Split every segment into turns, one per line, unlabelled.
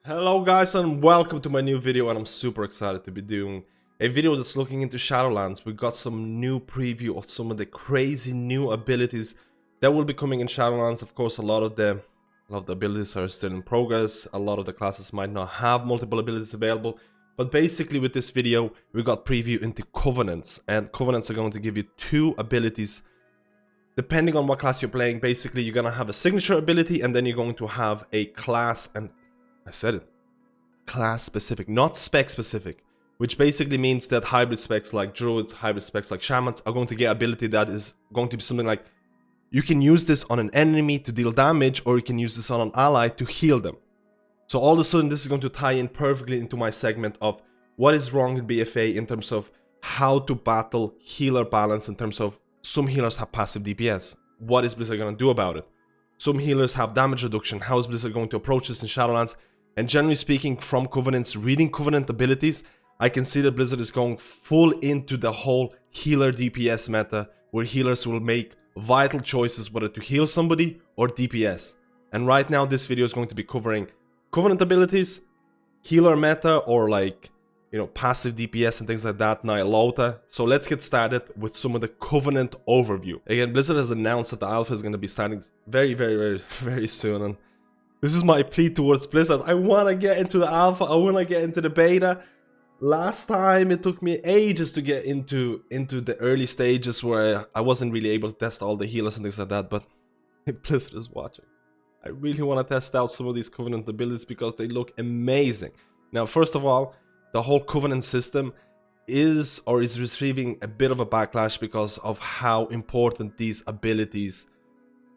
Hello guys and welcome to my new video, and I'm super excited to be doing a video that's looking into Shadowlands. We got some new preview of some of the crazy new abilities that will be coming in Shadowlands. Of course, a lot of the abilities are still in progress. A lot of the classes might not have multiple abilities available, but basically with this video we got preview into Covenants, and Covenants are going to give you two abilities depending on what class you're playing. Basically, you're gonna have a signature ability, and then you're going to have a class, and I said it, class specific, not spec specific, which basically means that hybrid specs like Druids, hybrid specs like Shamans are going to get ability that is going to be something like you can use this on an enemy to deal damage, or you can use this on an ally to heal them. So all of a sudden this is going to tie in perfectly into my segment of what is wrong in BFA in terms of how to battle healer balance, in terms of some healers have passive DPS. What is Blizzard going to do about it? Some healers have damage reduction. How is Blizzard going to approach this in Shadowlands? And generally speaking, from Covenants, reading Covenant abilities, I can see that Blizzard is going full into the whole healer DPS meta, where healers will make vital choices whether to heal somebody or DPS. And right now this video is going to be covering Covenant abilities, healer meta, or like, you know, passive DPS and things like that, Nihilota. So let's get started with some of the Covenant overview. Again, Blizzard has announced that the alpha is going to be starting very soon, and this is my plea towards Blizzard. I want to get into the alpha, I want to get into the beta. Last time it took me ages to get into the early stages where I wasn't really able to test all the healers and things like that, but if Blizzard is watching, I really want to test out some of these Covenant abilities because they look amazing. Now, first of all, the whole Covenant system is receiving a bit of a backlash because of how important these abilities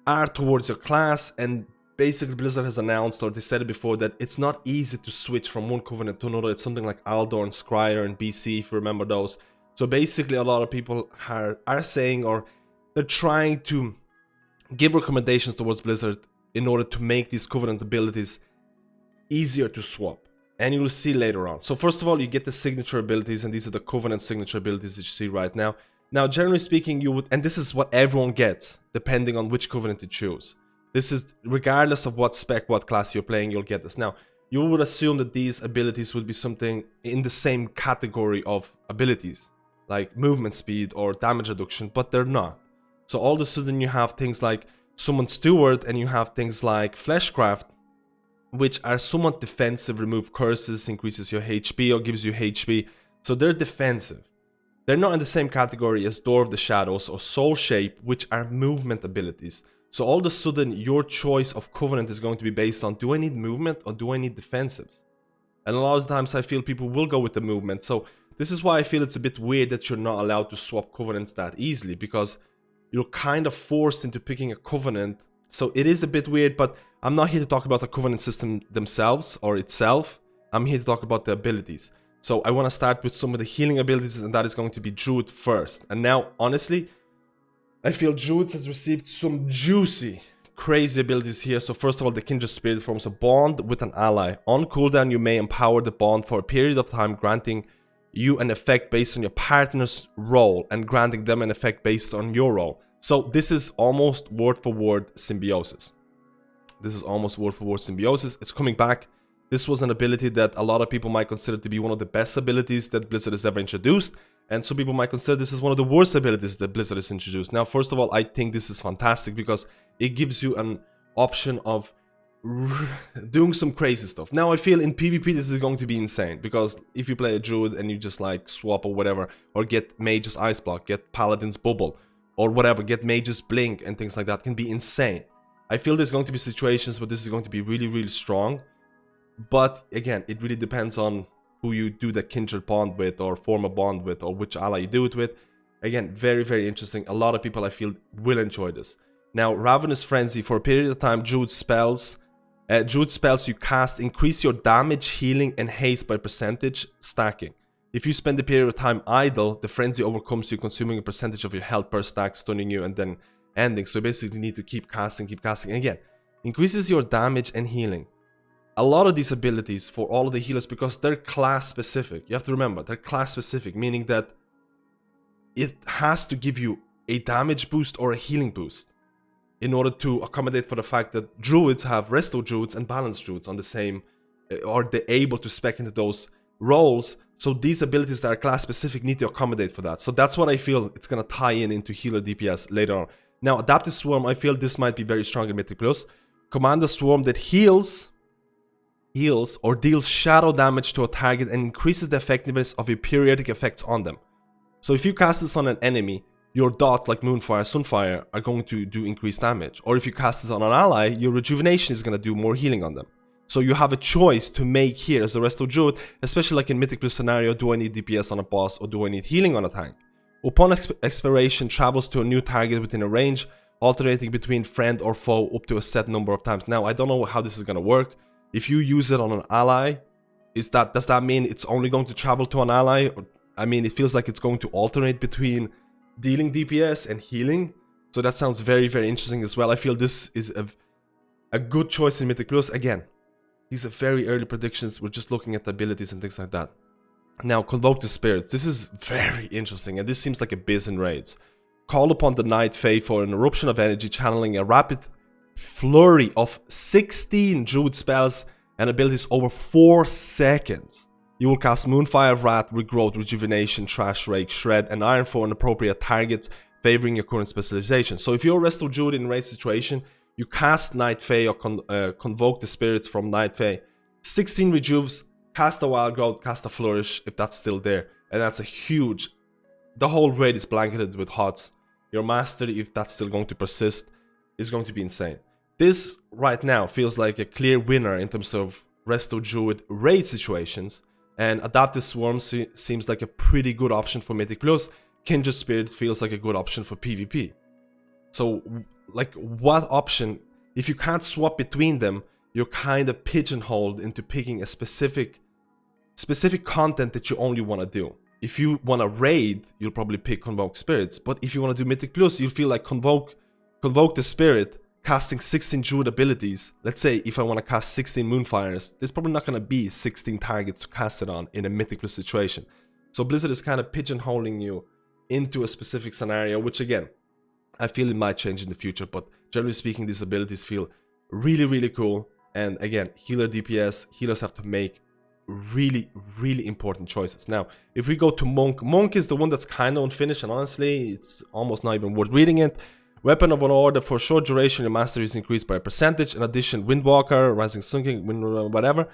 are towards your class. And basically Blizzard has announced, or they said it before, that it's not easy to switch from one Covenant to another. It's something like Aldor and Scryer and BC, if you remember those. So basically a lot of people are saying, or they're trying to give recommendations towards Blizzard in order to make these Covenant abilities easier to swap. And you will see later on. So first of all, you get the signature abilities, and these are the Covenant signature abilities that you see right now. Now, generally speaking, you would, and this is what everyone gets, depending on which Covenant you choose. This is, regardless of what spec, what class you're playing, you'll get this. Now, you would assume that these abilities would be something in the same category of abilities, like movement speed or damage reduction, but they're not. So all of a sudden you have things like Summon Steward, and you have things like Fleshcraft, which are somewhat defensive, remove curses, increases your HP or gives you HP. So they're defensive. They're not in the same category as Door of the Shadows or Soul Shape, which are movement abilities. So all of a sudden your choice of Covenant is going to be based on, do I need movement or do I need defensives? And a lot of times I feel people will go with the movement. So this is why I feel it's a bit weird that you're not allowed to swap Covenants that easily, because you're kind of forced into picking a Covenant. So it is a bit weird, but I'm not here to talk about the Covenant system themselves or itself. I'm here to talk about the abilities. So I want to start with some of the healing abilities, and that is going to be Druid first. And now, honestly, I feel Druids has received some juicy, crazy abilities here. So first of all, the Kindred Spirit forms a bond with an ally. On cooldown, you may empower the bond for a period of time, granting you an effect based on your partner's role and granting them an effect based on your role. So this is almost word for word symbiosis. It's coming back. This was an ability that a lot of people might consider to be one of the best abilities that Blizzard has ever introduced, and some people might consider this is one of the worst abilities that Blizzard has introduced. Now, first of all, I think this is fantastic because it gives you an option of doing some crazy stuff. Now, I feel in PvP this is going to be insane, because if you play a Druid and you just like swap or whatever, or get Mage's Ice Block, get Paladin's Bubble, or whatever, get Mage's Blink and things like that, can be insane. I feel there's going to be situations where this is going to be really strong. But again, it really depends on who you do the kindred bond with, or form a bond with, or which ally you do it with. Again, very interesting. A lot of people, I feel, will enjoy this. Now, Ravenous Frenzy. For a period of time, Druid spells you cast increase your damage, healing, and haste by percentage, stacking. If you spend a period of time idle, the frenzy overcomes you, consuming a percentage of your health per stack, stunning you, and then ending. So you basically need to keep casting. And again, increases your damage and healing. A lot of these abilities for all of the healers, because they're class specific. You have to remember, they're class specific, meaning that it has to give you a damage boost or a healing boost in order to accommodate for the fact that Druids have Resto Druids and Balanced Druids on the same or they're able to spec into those roles. So these abilities that are class specific need to accommodate for that. So that's what I feel it's gonna tie into healer DPS later on. Now, Adaptive Swarm, I feel this might be very strong in Mythic Plus. Command a swarm that heals or deals shadow damage to a target and increases the effectiveness of your periodic effects on them. So if you cast this on an enemy, your dots like Moonfire, Sunfire are going to do increased damage. Or if you cast this on an ally, your rejuvenation is going to do more healing on them. So you have a choice to make here as a Resto Druid, especially like in Mythic Plus scenario, do I need DPS on a boss or do I need healing on a tank? Upon expiration, travels to a new target within a range, alternating between friend or foe up to a set number of times. Now, I don't know how this is going to work. If you use it on an ally, does that mean it's only going to travel to an ally? I mean, it feels like it's going to alternate between dealing DPS and healing. So that sounds very, very interesting as well. I feel this is a good choice in Mythic Plus. Again, these are very early predictions. We're just looking at the abilities and things like that. Now, Convoke the Spirits. This is very interesting, and this seems like a biz in raids. Call upon the Night Fae for an eruption of energy, channeling a rapid flurry of 16 Druid spells and abilities over 4 seconds. You will cast Moonfire, Wrath, Regrowth, Rejuvenation, Trash, Rake, Shred, and Iron for an appropriate targets, favoring your current specialization. So if you're a Resto Druid in a raid situation, you cast Night Fae or Convoke the Spirits from Night Fae. 16 rejuves, cast a Wild Growth, cast a Flourish if that's still there. And that's a huge... The whole raid is blanketed with HOTS. Your Mastery, if that's still going to persist, is going to be insane. This right now feels like a clear winner in terms of Resto Druid raid situations. And Adaptive Swarm seems like a pretty good option for Mythic Plus. Kindred Spirit feels like a good option for PvP. So, like, what option? If you can't swap between them, you're kind of pigeonholed into picking a specific content that you only want to do. If you want to raid, you'll probably pick Convoke Spirits. But if you want to do Mythic Plus, you'll feel like Convoke the Spirit, casting 16 Druid abilities. Let's say if I want to cast 16 Moonfires, there's probably not going to be 16 targets to cast it on in a Mythic Plus situation. So Blizzard is kind of pigeonholing you into a specific scenario, which again, I feel it might change in the future. But generally speaking, these abilities feel really, really cool. And again, healer DPS, healers have to make really, really important choices. Now, if we go to Monk, Monk is the one that's kind of unfinished, and honestly, it's almost not even worth reading it. Weapon of an order, for a short duration, your mastery is increased by a percentage. In addition, Windwalker, Rising Sun King, whatever.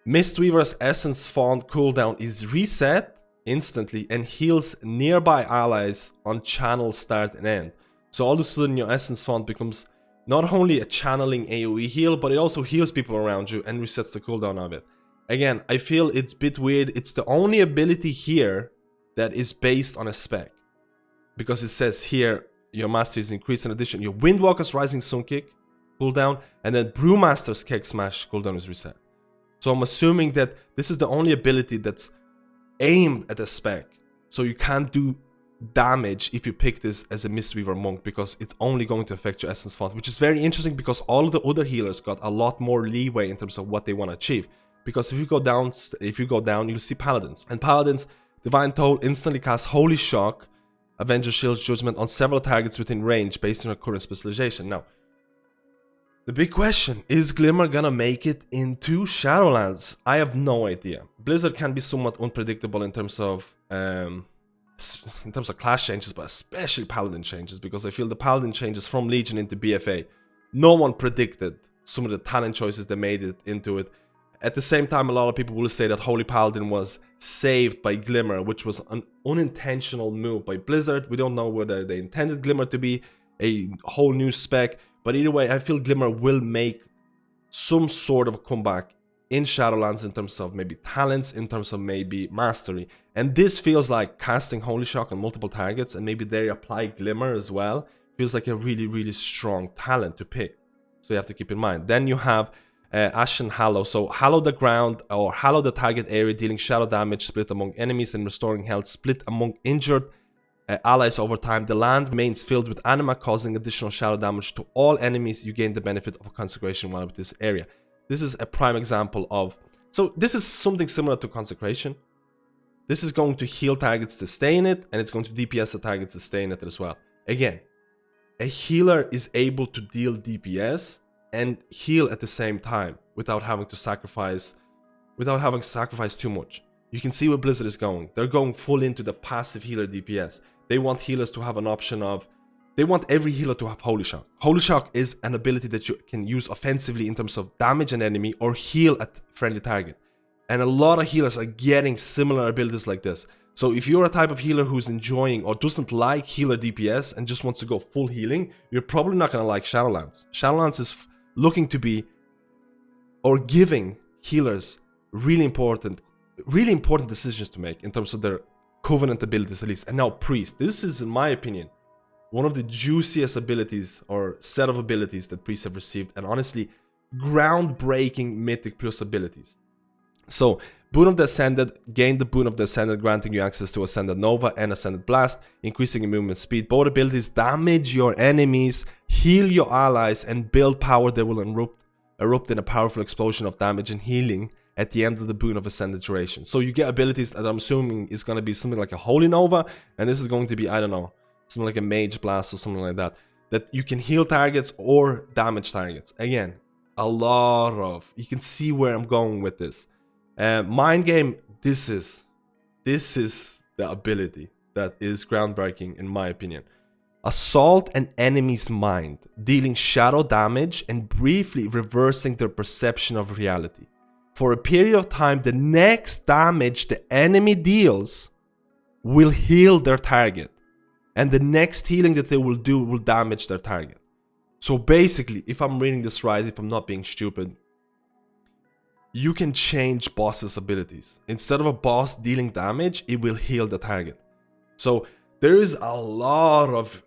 Mistweaver's Essence Font cooldown is reset instantly and heals nearby allies on channel start and end. So all of a sudden, your Essence Font becomes not only a channeling AoE heal, but it also heals people around you and resets the cooldown of it. Again, I feel it's a bit weird. It's the only ability here that is based on a spec. Because it says here, your mastery is increased. In addition, your Windwalker's Rising Sun Kick cooldown, and then Brewmaster's Keg Smash cooldown is reset. So I'm assuming that this is the only ability that's aimed at a spec. So you can't do damage if you pick this as a Mistweaver Monk, because it's only going to affect your Essence Font, which is very interesting because all of the other healers got a lot more leeway in terms of what they want to achieve. Because if you go down, you'll see Paladins. And Paladins, Divine Toll instantly casts Holy Shock, Avenger Shield's Judgment on several targets within range based on your current specialization. Now, the big question, is Glimmer gonna make it into Shadowlands? I have no idea. Blizzard can be somewhat unpredictable in terms of class changes, but especially Paladin changes, because I feel the Paladin changes from Legion into BFA. No one predicted some of the talent choices that made it into it. At the same time, a lot of people will say that Holy Paladin was saved by Glimmer, which was an unintentional move by Blizzard. We don't know whether they intended Glimmer to be a whole new spec, but either way, I feel Glimmer will make some sort of comeback in Shadowlands in terms of maybe talents, in terms of maybe mastery. And this feels like casting Holy Shock on multiple targets, and maybe they apply Glimmer as well. Feels like a really, really strong talent to pick. So you have to keep in mind. Then you have Ashen Hallow. So hallow the ground or hallow the target area, dealing shadow damage split among enemies and restoring health split among injured allies over time. The land remains filled with anima, causing additional shadow damage to all enemies. You gain the benefit of a consecration while with this area. This is a prime example of... So this is something similar to Consecration. This is going to heal targets to stay in it, and it's going to DPS the targets to stay in it as well. Again, a healer is able to deal DPS and heal at the same time without having to sacrifice without having to sacrifice too much. You can see where Blizzard is going. They're going full into the passive healer DPS. They want healers to have an option of... They want every healer to have Holy Shock. Holy Shock is an ability that you can use offensively in terms of damage an enemy or heal a friendly target. And a lot of healers are getting similar abilities like this. So if you're a type of healer who's enjoying or doesn't like healer DPS and just wants to go full healing, you're probably not going to like Shadowlands. Shadowlands is looking to be, or giving healers really important decisions to make in terms of their Covenant abilities at least. And now Priest. This is, in my opinion, one of the juiciest abilities or set of abilities that Priests have received, and honestly, groundbreaking Mythic Plus abilities. So, Boon of the Ascended, gain the Boon of the Ascended, granting you access to Ascended Nova and Ascended Blast, increasing your movement speed. Both abilities damage your enemies, heal your allies, and build power that will erupt in a powerful explosion of damage and healing at the end of the Boon of Ascended duration. So you get abilities that I'm assuming is going to be something like a Holy Nova, and this is going to be, I don't know, something like a Mage Blast or something like that. That you can heal targets or damage targets. Again, a lot of... You can see where I'm going with this. Mind Game, this is the ability that is groundbreaking in my opinion. Assault an enemy's mind, dealing shadow damage and briefly reversing their perception of reality. For a period of time, the next damage the enemy deals will heal their target. And the next healing that they will do will damage their target. So basically, if I'm reading this right, if I'm not being stupid, you can change boss's abilities. Instead of a boss dealing damage, it will heal the target. So there is a lot of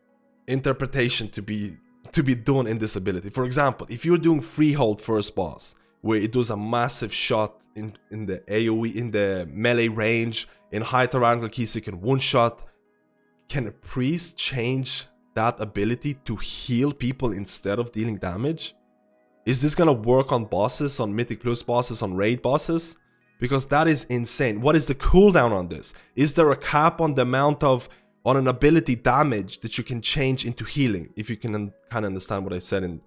interpretation to be done in this ability. For example, if you're doing Freehold first boss, where it does a massive shot in the AoE, in the melee range, in high tyrannical keys, so you can one shot. Can a Priest change that ability to heal people instead of dealing damage? Is this gonna work on bosses, on Mythic Plus bosses, on raid bosses? Because that is insane. What is the cooldown on this? Is there a cap on the amount of, on an ability damage that you can change into healing? If you can kind of understand what I said. And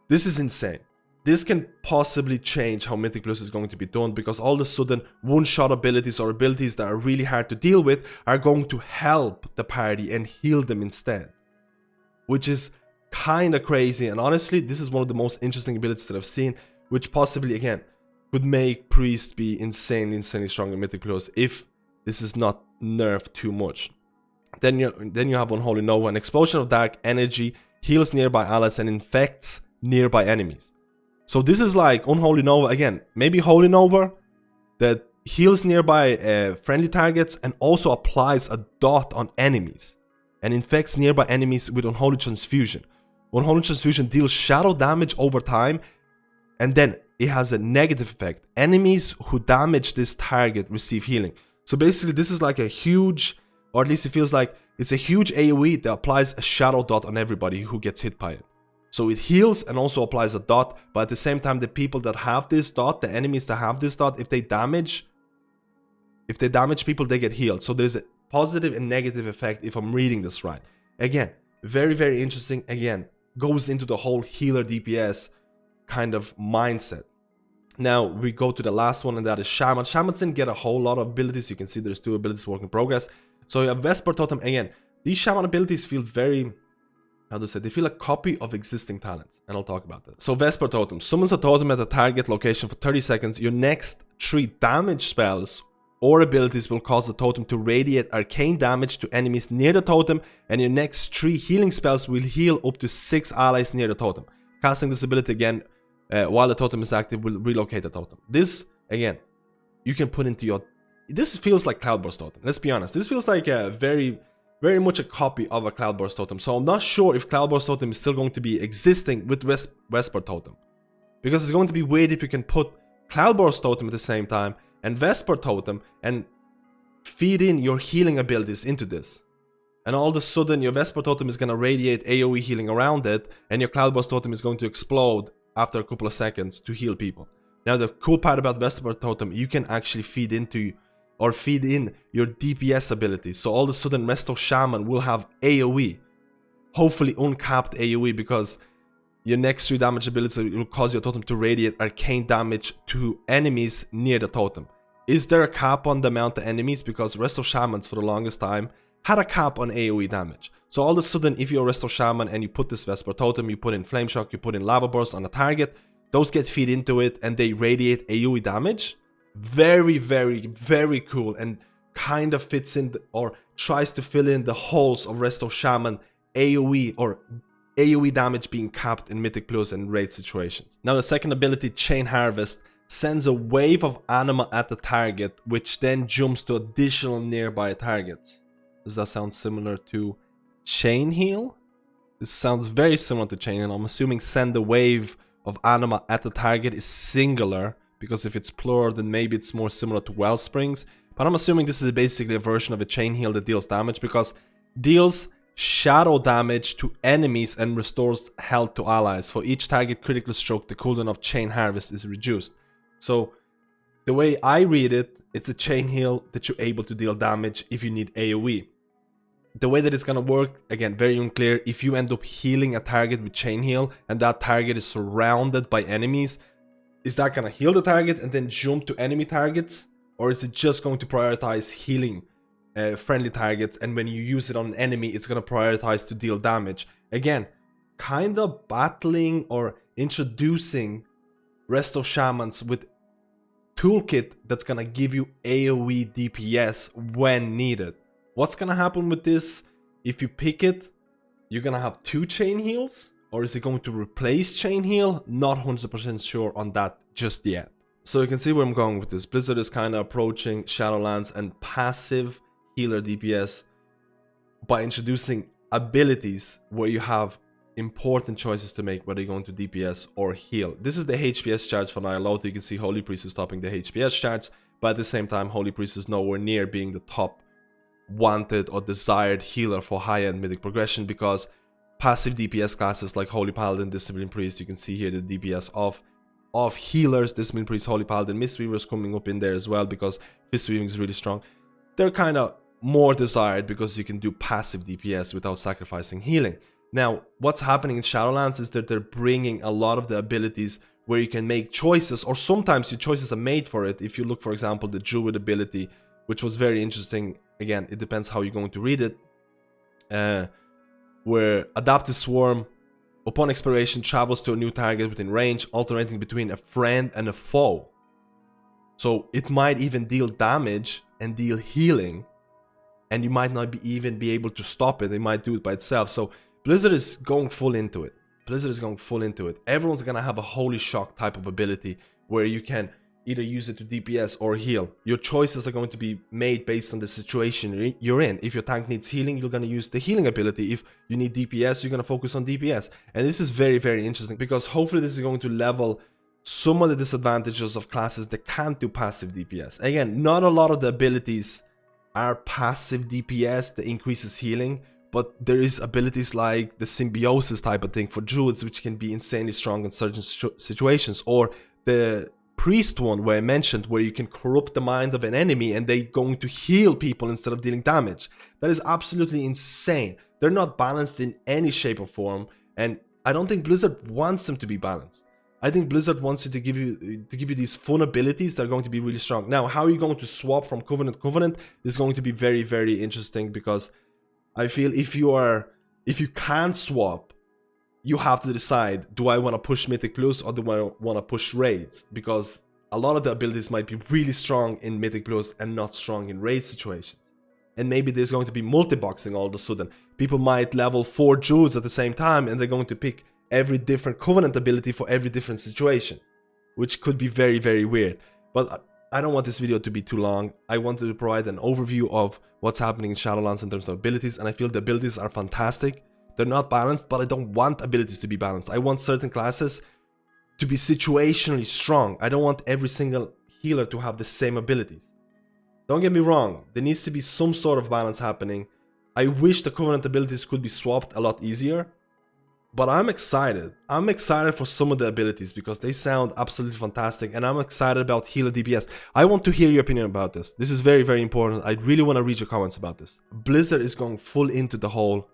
this is insane. This can possibly change how Mythic Plus is going to be done, because all of a sudden one-shot abilities or abilities that are really hard to deal with are going to help the party and heal them instead. Which is kind of crazy, and honestly, this is one of the most interesting abilities that I've seen, which possibly, again, could make Priest be insanely strong in Mythic Plus if this is not nerfed too much. Then you have Unholy Nova, an explosion of dark energy, heals nearby allies and infects nearby enemies. So this is like Unholy Nova, again, maybe Holy Nova, that heals nearby friendly targets and also applies a dot on enemies and infects nearby enemies with Unholy Transfusion. Unholy Transfusion deals shadow damage over time, and then it has a negative effect. Enemies who damage this target receive healing. So basically this is like a huge, or at least it feels like it's a huge AoE that applies a shadow dot on everybody who gets hit by it. So it heals and also applies a dot, but at the same time the people that have this dot, the enemies that have this dot, if they damage people, they get healed. So there's a positive and negative effect if I'm reading this right. Again, very interesting. Again, goes into the whole healer DPS kind of mindset. Now we go to the last one, and that is Shaman. Shaman didn't get a whole lot of abilities. You can see there's 2 abilities work in progress. So you have Vesper Totem. Again, these Shaman abilities feel very, how do I say, they feel a copy of existing talents, and I'll talk about that. So Vesper Totem summons a totem at a target location for 30 seconds. Your next 3 damage spells or abilities will cause the totem to radiate arcane damage to enemies near the totem, and your next 3 healing spells will heal up to 6 allies near the totem. Casting this ability again while the totem is active will relocate the totem. This, again, you can put into your... This feels like Cloudburst Totem, let's be honest. This feels like a very much a copy of a Cloudburst Totem. So I'm not sure if Cloudburst Totem is still going to be existing with Vesper Totem. Because it's going to be weird if you can put Cloudburst Totem at the same time and Vesper Totem and feed in your healing abilities into this. And all of a sudden your Vesper Totem is going to radiate AoE healing around it, and your Cloudburst Totem is going to explode after a couple of seconds to heal people. Now the cool part about Vesper Totem, you can actually feed in your DPS abilities. So all of a sudden Resto Shaman will have AoE. Hopefully uncapped AoE, because Your next 3 damage ability will cause your totem to radiate arcane damage to enemies near the totem. Is there a cap on the amount of enemies? Because Resto Shamans for the longest time had a cap on AoE damage. So all of a sudden, if you're a Resto Shaman and you put this Vesper Totem, you put in Flame Shock, you put in Lava Burst on a target, those get feed into it and they radiate AoE damage. Very, very, very cool, and kind of fits in or tries to fill in the holes of Resto Shaman AoE or AoE damage being capped in Mythic Plus and raid situations. Now the second ability, Chain Harvest, sends a wave of anima at the target, which then jumps to additional nearby targets. Does that sound similar to Chain Heal? This sounds very similar to Chain Heal. I'm assuming send a wave of anima at the target is singular, because if it's plural then maybe it's more similar to Wellsprings. But I'm assuming this is basically a version of a Chain Heal that deals damage, because deals shadow damage to enemies and restores health to allies. For each target critical stroke, the cooldown of Chain Harvest is reduced. So the way I read it, it's a Chain Heal that you're able to deal damage if you need AoE. The way that it's gonna work, again, very unclear. If you end up healing a target with Chain Heal and that target is surrounded by enemies, is that gonna heal the target and then jump to enemy targets? Or is it just going to prioritize healing friendly targets, and when you use it on an enemy, it's gonna prioritize to deal damage? Again, kind of battling or introducing Resto Shamans with toolkit that's gonna give you AoE DPS when needed. What's gonna happen with this? If you pick it, you're gonna have 2 Chain Heals, or is it going to replace Chain Heal? Not 100% sure on that just yet. So you can see where I'm going with this. Blizzard is kind of approaching Shadowlands and passive healer DPS by introducing abilities where you have important choices to make, whether you're going to DPS or heal. This is the HPS charts for Nyaloto. You can see Holy Priest is topping the HPS charts, but at the same time, Holy Priest is nowhere near being the top wanted or desired healer for high-end mythic progression, because passive DPS classes like Holy Paladin, Discipline Priest, you can see here the DPS of healers, Discipline Priest, Holy Paladin, Mistweaver is coming up in there as well because Fist Weaving is really strong. They're kind of more desired because you can do passive DPS without sacrificing healing. Now, what's happening in Shadowlands is that they're bringing a lot of the abilities where you can make choices, or sometimes your choices are made for it. If you look, for example, the Druid ability, which was very interesting. Again, it depends how you're going to read it. Where Adaptive Swarm, upon expiration, travels to a new target within range, alternating between a friend and a foe. So it might even deal damage and deal healing, and you might not even be able to stop it. It might do it by itself. So Blizzard is going full into it. Blizzard is going full into it. Everyone's gonna have a Holy Shock type of ability where you can either use it to DPS or heal. Your choices are going to be made based on the situation you're in. If your tank needs healing, you're going to use the healing ability. If you need DPS, you're going to focus on DPS. And this is very, very interesting, because hopefully this is going to level some of the disadvantages of classes that can't do passive DPS. Again, not a lot of the abilities are passive DPS that increases healing, but there is abilities like the Symbiosis type of thing for Druids, which can be insanely strong in certain situations, or the Priest one where I mentioned, where you can corrupt the mind of an enemy and they're going to heal people instead of dealing damage. That is absolutely insane. They're not balanced in any shape or form, and I don't think Blizzard wants them to be balanced. I think Blizzard wants you to give you these fun abilities that are going to be really strong. Now, how are you going to swap from Covenant to Covenant is going to be very, very interesting, because I feel if you can't swap, you have to decide, do I want to push Mythic Plus or do I want to push Raids? Because a lot of the abilities might be really strong in Mythic Plus and not strong in Raid situations. And maybe there's going to be multi-boxing all of a sudden. People might level 4 Druids at the same time and they're going to pick every different Covenant ability for every different situation, which could be very, very weird. But I don't want this video to be too long. I wanted to provide an overview of what's happening in Shadowlands in terms of abilities, and I feel the abilities are fantastic. They're not balanced, but I don't want abilities to be balanced. I want certain classes to be situationally strong. I don't want every single healer to have the same abilities. Don't get me wrong, there needs to be some sort of balance happening. I wish the Covenant abilities could be swapped a lot easier, but I'm excited. I'm excited for some of the abilities because they sound absolutely fantastic, and I'm excited about healer DPS. I want to hear your opinion about this. This is very, very important. I really want to read your comments about this. Blizzard is going full into the whole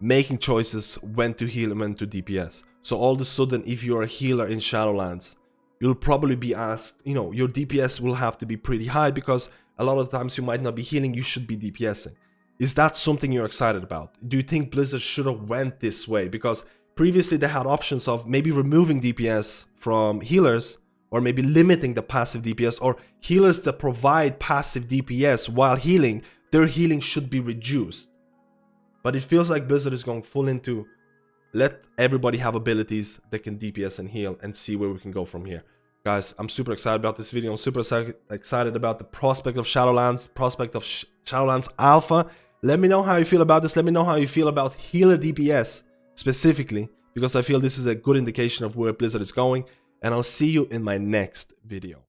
making choices when to heal and when to DPS. So all of a sudden, if you're a healer in Shadowlands, you'll probably be asked, you know, your DPS will have to be pretty high because a lot of times you might not be healing, you should be DPSing. Is that something you're excited about? Do you think Blizzard should have went this way? Because previously they had options of maybe removing DPS from healers, or maybe limiting the passive DPS, or healers that provide passive DPS while healing, their healing should be reduced. But it feels like Blizzard is going full into let everybody have abilities that can DPS and heal and see where we can go from here. Guys, I'm super excited about this video. I'm super excited about the prospect of Shadowlands, prospect of Shadowlands Alpha. Let me know how you feel about this. Let me know how you feel about healer DPS specifically, because I feel this is a good indication of where Blizzard is going. And I'll see you in my next video.